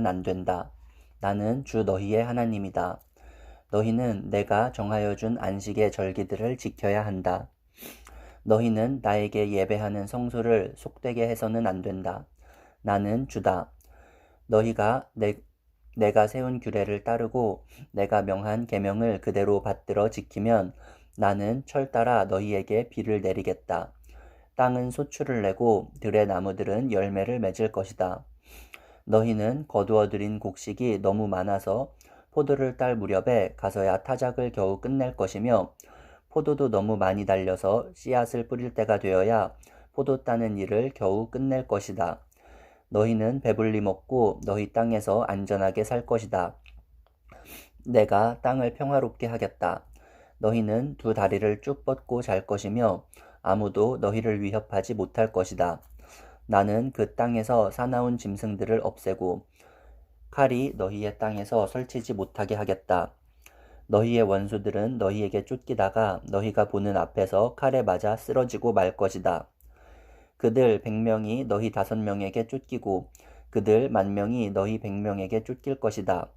안 된다. 나는 주 너희의 하나님이다. 너희는 내가 정하여 준 안식의 절기들을 지켜야 한다. 너희는 나에게 예배하는 성소를 속되게 해서는 안 된다. 나는 주다. 너희가 내가 세운 규례를 따르고 내가 명한 계명을 그대로 받들어 지키면 나는 철 따라 너희에게 비를 내리겠다. 땅은 소출을 내고 들의 나무들은 열매를 맺을 것이다. 너희는 거두어들인 곡식이 너무 많아서 포도를 딸 무렵에 가서야 타작을 겨우 끝낼 것이며 포도도 너무 많이 달려서 씨앗을 뿌릴 때가 되어야 포도 따는 일을 겨우 끝낼 것이다. 너희는 배불리 먹고 너희 땅에서 안전하게 살 것이다. 내가 땅을 평화롭게 하겠다. 너희는 두 다리를 쭉 뻗고 잘 것이며 아무도 너희를 위협하지 못할 것이다. 나는 그 땅에서 사나운 짐승들을 없애고 칼이 너희의 땅에서 설치지 못하게 하겠다. 너희의 원수들은 너희에게 쫓기다가 너희가 보는 앞에서 칼에 맞아 쓰러지고 말 것이다. 그들 100명이 너희 5명에게 쫓기고 그들 10,000명이 너희 100명에게 쫓길 것이다.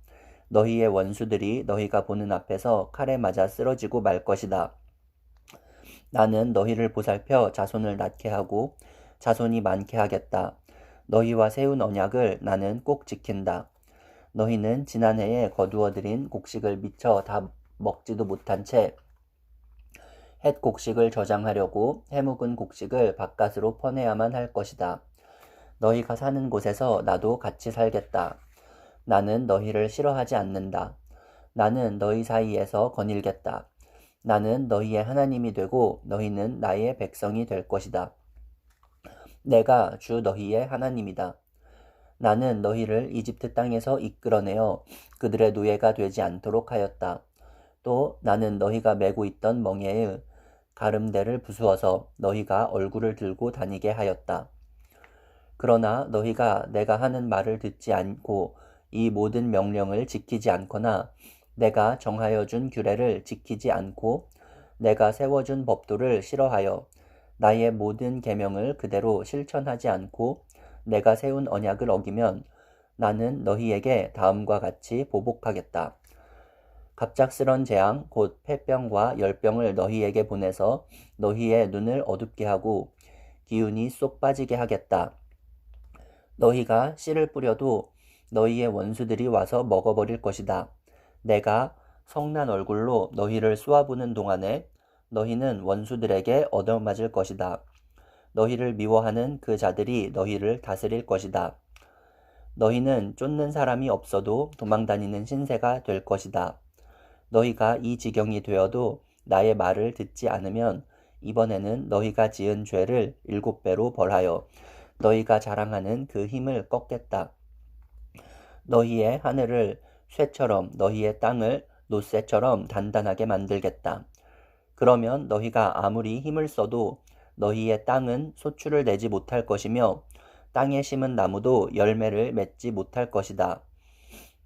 너희의 원수들이 너희가 보는 앞에서 칼에 맞아 쓰러지고 말 것이다. 나는 너희를 보살펴 자손을 낳게 하고 자손이 많게 하겠다. 너희와 세운 언약을 나는 꼭 지킨다. 너희는 지난해에 거두어들인 곡식을 미처 다 먹지도 못한 채 햇 곡식을 저장하려고 해묵은 곡식을 바깥으로 퍼내야만 할 것이다. 너희가 사는 곳에서 나도 같이 살겠다. 나는 너희를 싫어하지 않는다. 나는 너희 사이에서 거닐겠다. 나는 너희의 하나님이 되고 너희는 나의 백성이 될 것이다. 내가 주 너희의 하나님이다. 나는 너희를 이집트 땅에서 이끌어내어 그들의 노예가 되지 않도록 하였다. 또 나는 너희가 메고 있던 멍에의 가름대를 부수어서 너희가 얼굴을 들고 다니게 하였다. 그러나 너희가 내가 하는 말을 듣지 않고 이 모든 명령을 지키지 않거나 내가 정하여 준 규례를 지키지 않고 내가 세워준 법도를 싫어하여 나의 모든 계명을 그대로 실천하지 않고 내가 세운 언약을 어기면 나는 너희에게 다음과 같이 보복하겠다. 갑작스런 재앙 곧 폐병과 열병을 너희에게 보내서 너희의 눈을 어둡게 하고 기운이 쏙 빠지게 하겠다. 너희가 씨를 뿌려도 너희의 원수들이 와서 먹어버릴 것이다. 내가 성난 얼굴로 너희를 쏘아부는 동안에 너희는 원수들에게 얻어맞을 것이다. 너희를 미워하는 그 자들이 너희를 다스릴 것이다. 너희는 쫓는 사람이 없어도 도망다니는 신세가 될 것이다. 너희가 이 지경이 되어도 나의 말을 듣지 않으면 이번에는 너희가 지은 죄를 7배로 벌하여 너희가 자랑하는 그 힘을 꺾겠다. 너희의 하늘을 쇠처럼 너희의 땅을 놋쇠처럼 단단하게 만들겠다. 그러면 너희가 아무리 힘을 써도 너희의 땅은 소출을 내지 못할 것이며 땅에 심은 나무도 열매를 맺지 못할 것이다.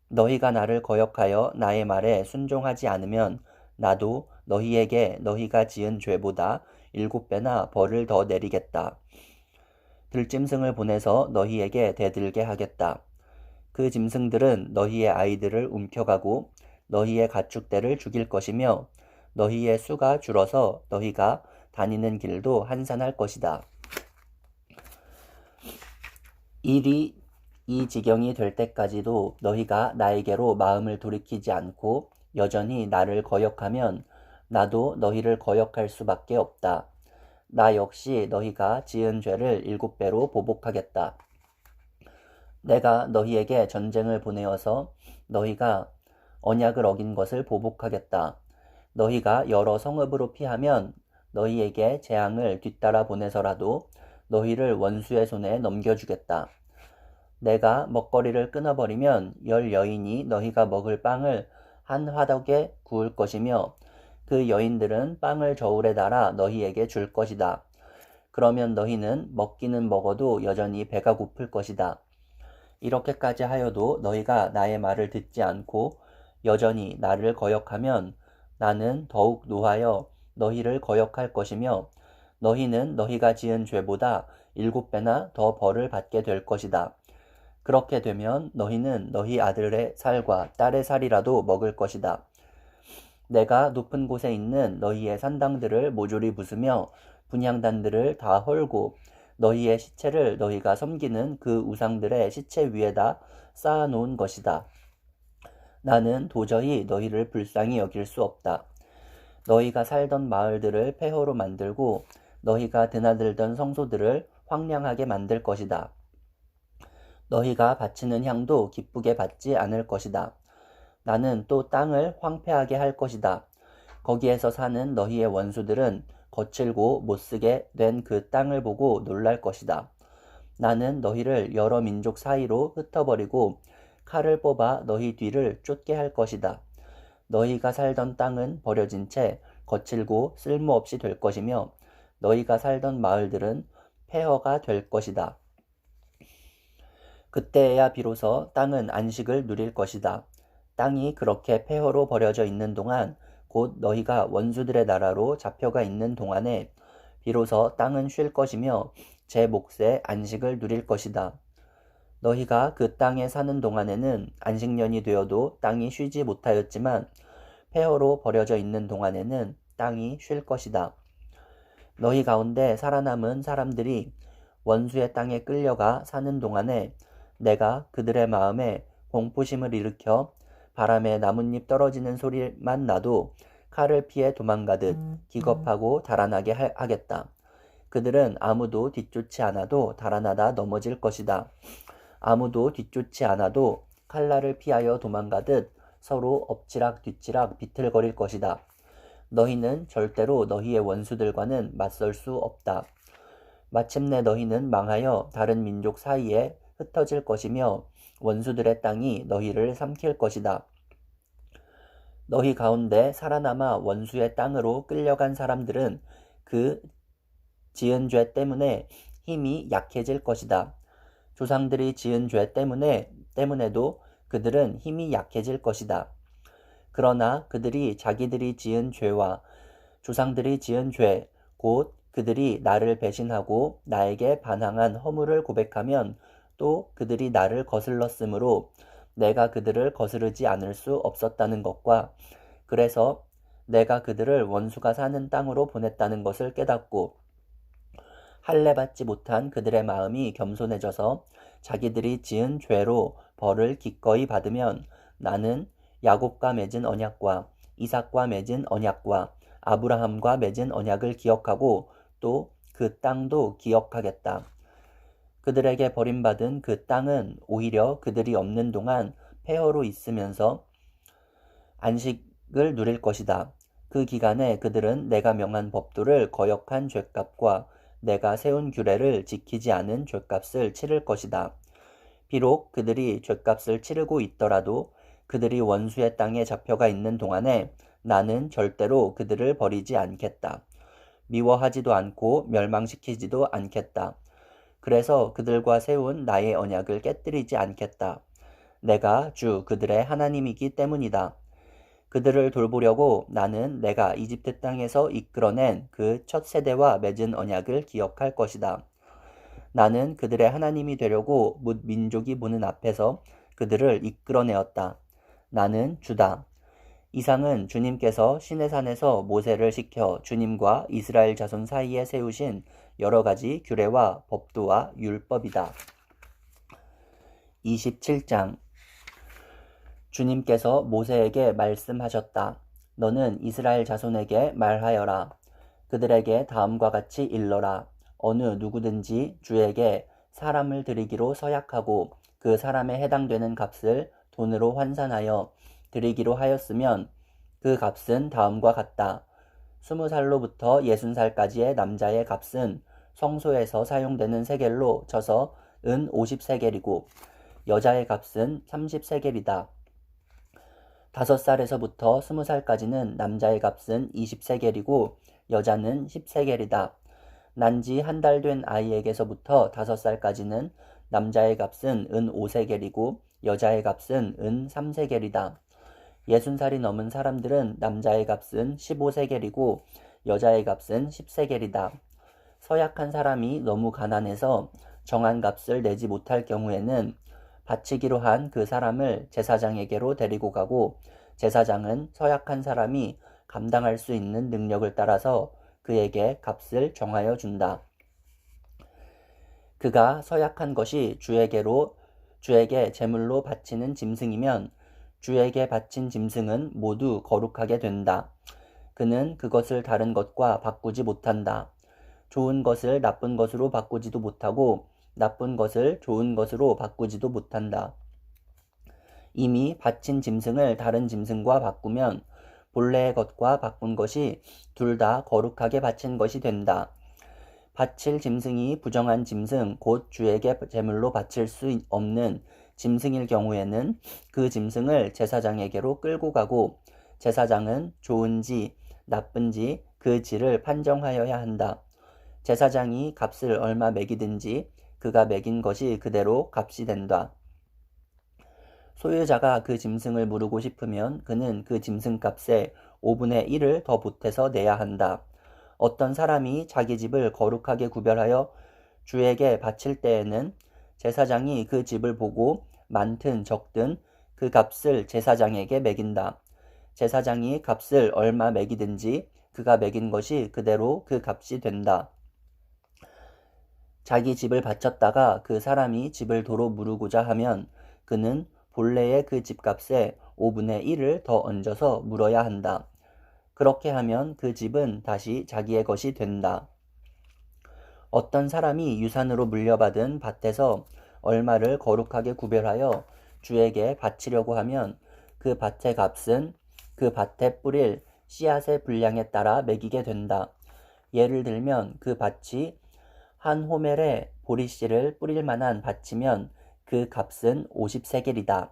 너희가 나를 거역하여 나의 말에 순종하지 않으면 나도 너희에게 너희가 지은 죄보다 7배나 벌을 더 내리겠다. 들짐승을 보내서 너희에게 대들게 하겠다. 그 짐승들은 너희의 아이들을 움켜가고 너희의 가축대를 죽일 것이며 너희의 수가 줄어서 너희가 다니는 길도 한산할 것이다. 일이 이 지경이 될 때까지도 너희가 나에게로 마음을 돌이키지 않고 여전히 나를 거역하면 나도 너희를 거역할 수밖에 없다. 나 역시 너희가 지은 죄를 7배로 보복하겠다. 내가 너희에게 전쟁을 보내어서 너희가 언약을 어긴 것을 보복하겠다. 너희가 여러 성읍으로 피하면 너희에게 재앙을 뒤따라 보내서라도 너희를 원수의 손에 넘겨주겠다. 내가 먹거리를 끊어버리면 10여인이 너희가 먹을 빵을 한 화덕에 구울 것이며 그 여인들은 빵을 저울에 달아 너희에게 줄 것이다. 그러면 너희는 먹기는 먹어도 여전히 배가 고플 것이다. 이렇게까지 하여도 너희가 나의 말을 듣지 않고 여전히 나를 거역하면 나는 더욱 노하여 너희를 거역할 것이며 너희는 너희가 지은 죄보다 7배나 더 벌을 받게 될 것이다. 그렇게 되면 너희는 너희 아들의 살과 딸의 살이라도 먹을 것이다. 내가 높은 곳에 있는 너희의 산당들을 모조리 부수며 분향단들을 다 헐고 너희의 시체를 너희가 섬기는 그 우상들의 시체 위에다 쌓아 놓은 것이다. 나는 도저히 너희를 불쌍히 여길 수 없다. 너희가 살던 마을들을 폐허로 만들고 너희가 드나들던 성소들을 황량하게 만들 것이다. 너희가 바치는 향도 기쁘게 받지 않을 것이다. 나는 또 땅을 황폐하게 할 것이다. 거기에서 사는 너희의 원수들은 거칠고 못쓰게 된 그 땅을 보고 놀랄 것이다. 나는 너희를 여러 민족 사이로 흩어버리고 칼을 뽑아 너희 뒤를 쫓게 할 것이다. 너희가 살던 땅은 버려진 채 거칠고 쓸모없이 될 것이며 너희가 살던 마을들은 폐허가 될 것이다. 그때야 비로소 땅은 안식을 누릴 것이다. 땅이 그렇게 폐허로 버려져 있는 동안 곧 너희가 원수들의 나라로 잡혀가 있는 동안에 비로소 땅은 쉴 것이며 제 몫의 안식을 누릴 것이다. 너희가 그 땅에 사는 동안에는 안식년이 되어도 땅이 쉬지 못하였지만 폐허로 버려져 있는 동안에는 땅이 쉴 것이다. 너희 가운데 살아남은 사람들이 원수의 땅에 끌려가 사는 동안에 내가 그들의 마음에 공포심을 일으켜 바람에 나뭇잎 떨어지는 소리만 나도 칼을 피해 도망가듯 기겁하고 달아나게 하겠다. 그들은 아무도 뒤쫓지 않아도 달아나다 넘어질 것이다. 아무도 뒤쫓지 않아도 칼날을 피하여 도망가듯 서로 엎치락 뒤치락 비틀거릴 것이다. 너희는 절대로 너희의 원수들과는 맞설 수 없다. 마침내 너희는 망하여 다른 민족 사이에 흩어질 것이며 원수들의 땅이 너희를 삼킬 것이다. 너희 가운데 살아남아 원수의 땅으로 끌려간 사람들은 그 지은 죄 때문에 힘이 약해질 것이다. 조상들이 지은 죄 때문에도 그들은 힘이 약해질 것이다. 그러나 그들이 자기들이 지은 죄와 조상들이 지은 죄, 곧 그들이 나를 배신하고 나에게 반항한 허물을 고백하면 또 그들이 나를 거슬렀으므로 내가 그들을 거스르지 않을 수 없었다는 것과 그래서 내가 그들을 원수가 사는 땅으로 보냈다는 것을 깨닫고 할례받지 못한 그들의 마음이 겸손해져서 자기들이 지은 죄로 벌을 기꺼이 받으면 나는 야곱과 맺은 언약과 이삭과 맺은 언약과 아브라함과 맺은 언약을 기억하고 또 그 땅도 기억하겠다. 그들에게 버림받은 그 땅은 오히려 그들이 없는 동안 폐허로 있으면서 안식을 누릴 것이다. 그 기간에 그들은 내가 명한 법도를 거역한 죄값과 내가 세운 규례를 지키지 않은 죄값을 치를 것이다. 비록 그들이 죄값을 치르고 있더라도 그들이 원수의 땅에 잡혀가 있는 동안에 나는 절대로 그들을 버리지 않겠다. 미워하지도 않고 멸망시키지도 않겠다. 그래서 그들과 세운 나의 언약을 깨뜨리지 않겠다. 내가 주 그들의 하나님이기 때문이다. 그들을 돌보려고 나는 내가 이집트 땅에서 이끌어낸 그 첫 세대와 맺은 언약을 기억할 것이다. 나는 그들의 하나님이 되려고 뭇 민족이 보는 앞에서 그들을 이끌어내었다. 나는 주다. 이상은 주님께서 시내산에서 모세를 시켜 주님과 이스라엘 자손 사이에 세우신 여러 가지 규례와 법도와 율법이다. 27장 주님께서 모세에게 말씀하셨다. 너는 이스라엘 자손에게 말하여라. 그들에게 다음과 같이 일러라. 어느 누구든지 주에게 사람을 드리기로 서약하고 그 사람에 해당되는 값을 돈으로 환산하여 드리기로 하였으면 그 값은 다음과 같다. 20살로부터 60살까지의 남자의 값은 성소에서 사용되는 세겔로 쳐서 은 50세겔이고 여자의 값은 30세겔이다. 5살에서부터 20살까지는 남자의 값은 20세겔이고 여자는 10세겔이다. 난지 한 달 된 아이에게서부터 5살까지는 남자의 값은 은 5세겔이고 여자의 값은 은 3세겔이다. 60살이 넘은 사람들은 남자의 값은 15세겔이고 여자의 값은 10세겔이다. 서약한 사람이 너무 가난해서 정한 값을 내지 못할 경우에는 바치기로 한 그 사람을 제사장에게로 데리고 가고 제사장은 서약한 사람이 감당할 수 있는 능력을 따라서 그에게 값을 정하여 준다. 그가 서약한 것이 주에게 제물로 바치는 짐승이면 주에게 바친 짐승은 모두 거룩하게 된다. 그는 그것을 다른 것과 바꾸지 못한다. 좋은 것을 나쁜 것으로 바꾸지도 못하고 나쁜 것을 좋은 것으로 바꾸지도 못한다. 이미 바친 짐승을 다른 짐승과 바꾸면 본래의 것과 바꾼 것이 둘 다 거룩하게 바친 것이 된다. 바칠 짐승이 부정한 짐승, 곧 주에게 제물로 바칠 수 없는 짐승일 경우에는 그 짐승을 제사장에게로 끌고 가고 제사장은 좋은지 나쁜지 그 질을 판정하여야 한다. 제사장이 값을 얼마 매기든지 그가 매긴 것이 그대로 값이 된다. 소유자가 그 짐승을 무르고 싶으면 그는 그 짐승 값의 5분의 1을 더 보태서 내야 한다. 어떤 사람이 자기 집을 거룩하게 구별하여 주에게 바칠 때에는 제사장이 그 집을 보고 많든 적든 그 값을 제사장에게 매긴다. 제사장이 값을 얼마 매기든지 그가 매긴 것이 그대로 그 값이 된다. 자기 집을 바쳤다가 그 사람이 집을 도로 무르고자 하면 그는 본래의 그 집값의 5분의 1을 더 얹어서 물어야 한다. 그렇게 하면 그 집은 다시 자기의 것이 된다. 어떤 사람이 유산으로 물려받은 밭에서 얼마를 거룩하게 구별하여 주에게 바치려고 하면 그 밭의 값은 그 밭에 뿌릴 씨앗의 분량에 따라 매기게 된다. 예를 들면 그 밭이 한 호멜에 보리씨를 뿌릴 만한 밭이면 그 값은 50세겔이다.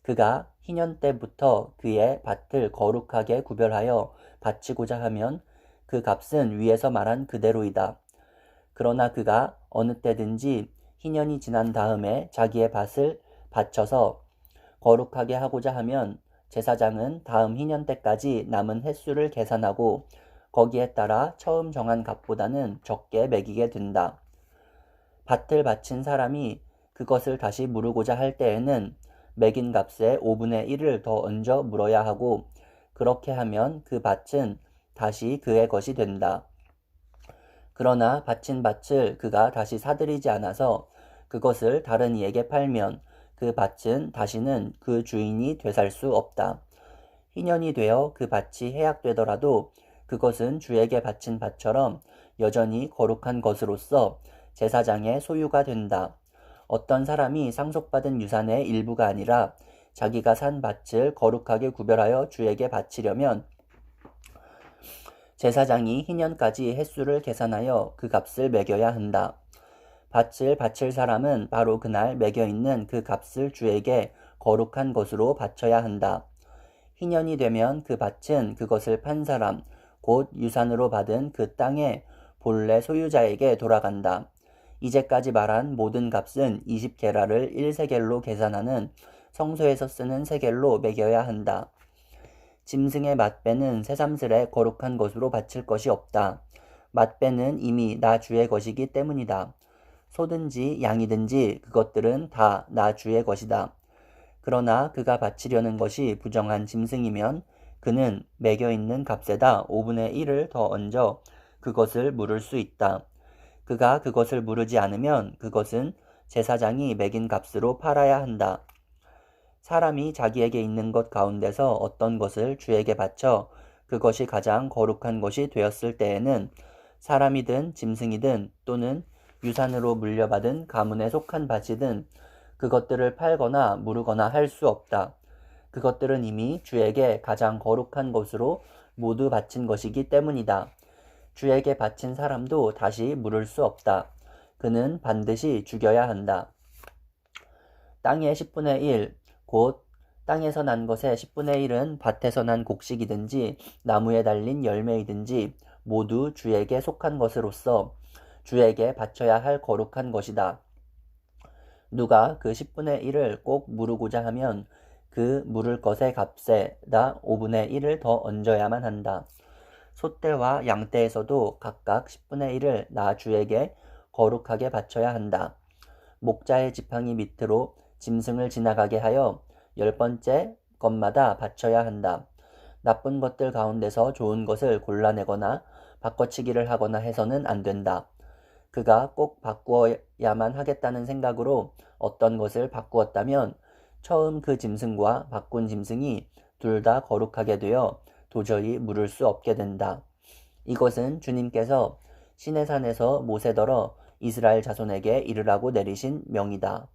그가 희년 때부터 그의 밭을 거룩하게 구별하여 바치고자 하면 그 값은 위에서 말한 그대로이다. 그러나 그가 어느 때든지 희년이 지난 다음에 자기의 밭을 바쳐서 거룩하게 하고자 하면 제사장은 다음 희년 때까지 남은 횟수를 계산하고 거기에 따라 처음 정한 값보다는 적게 매기게 된다. 밭을 바친 사람이 그것을 다시 무르고자 할 때에는 매긴 값의 5분의 1을 더 얹어 물어야 하고 그렇게 하면 그 밭은 다시 그의 것이 된다. 그러나 바친 밭을 그가 다시 사들이지 않아서 그것을 다른 이에게 팔면 그 밭은 다시는 그 주인이 되살 수 없다. 희년이 되어 그 밭이 해약되더라도 그것은 주에게 바친 밭처럼 여전히 거룩한 것으로서 제사장의 소유가 된다. 어떤 사람이 상속받은 유산의 일부가 아니라 자기가 산 밭을 거룩하게 구별하여 주에게 바치려면 제사장이 희년까지 횟수를 계산하여 그 값을 매겨야 한다. 밭을 바칠 사람은 바로 그날 매겨 있는 그 값을 주에게 거룩한 것으로 바쳐야 한다. 희년이 되면 그 밭은 그것을 판 사람, 곧 유산으로 받은 그 땅의 본래 소유자에게 돌아간다. 이제까지 말한 모든 값은 20게라를 1세겔로 계산하는 성소에서 쓰는 세겔로 매겨야 한다. 짐승의 맛배는 새삼스레 거룩한 것으로 바칠 것이 없다. 맛배는 이미 나 주의 것이기 때문이다. 소든지 양이든지 그것들은 다 나 주의 것이다. 그러나 그가 바치려는 것이 부정한 짐승이면 그는 매겨 있는 값에다 5분의 1을 더 얹어 그것을 물을 수 있다. 그가 그것을 물으지 않으면 그것은 제사장이 매긴 값으로 팔아야 한다. 사람이 자기에게 있는 것 가운데서 어떤 것을 주에게 바쳐 그것이 가장 거룩한 것이 되었을 때에는 사람이든 짐승이든 또는 유산으로 물려받은 가문에 속한 밭이든 그것들을 팔거나 무르거나 할 수 없다. 그것들은 이미 주에게 가장 거룩한 것으로 모두 바친 것이기 때문이다. 주에게 바친 사람도 다시 물을 수 없다. 그는 반드시 죽여야 한다. 땅의 10분의 1, 곧 땅에서 난 것의 10분의 1은 밭에서 난 곡식이든지 나무에 달린 열매이든지 모두 주에게 속한 것으로서 주에게 바쳐야 할 거룩한 것이다. 누가 그 10분의 1을 꼭 무르고자 하면 그 물을 것의 값에다 5분의 1을 더 얹어야만 한다. 소떼와 양떼에서도 각각 10분의 1을 나 주에게 거룩하게 바쳐야 한다. 목자의 지팡이 밑으로 짐승을 지나가게 하여 10번째 것마다 바쳐야 한다. 나쁜 것들 가운데서 좋은 것을 골라내거나 바꿔치기를 하거나 해서는 안 된다. 그가 꼭 바꾸어야만 하겠다는 생각으로 어떤 것을 바꾸었다면 처음 그 짐승과 바꾼 짐승이 둘 다 거룩하게 되어 도저히 물을 수 없게 된다. 이것은 주님께서 시내산에서 모세더러 이스라엘 자손에게 이르라고 내리신 명이다.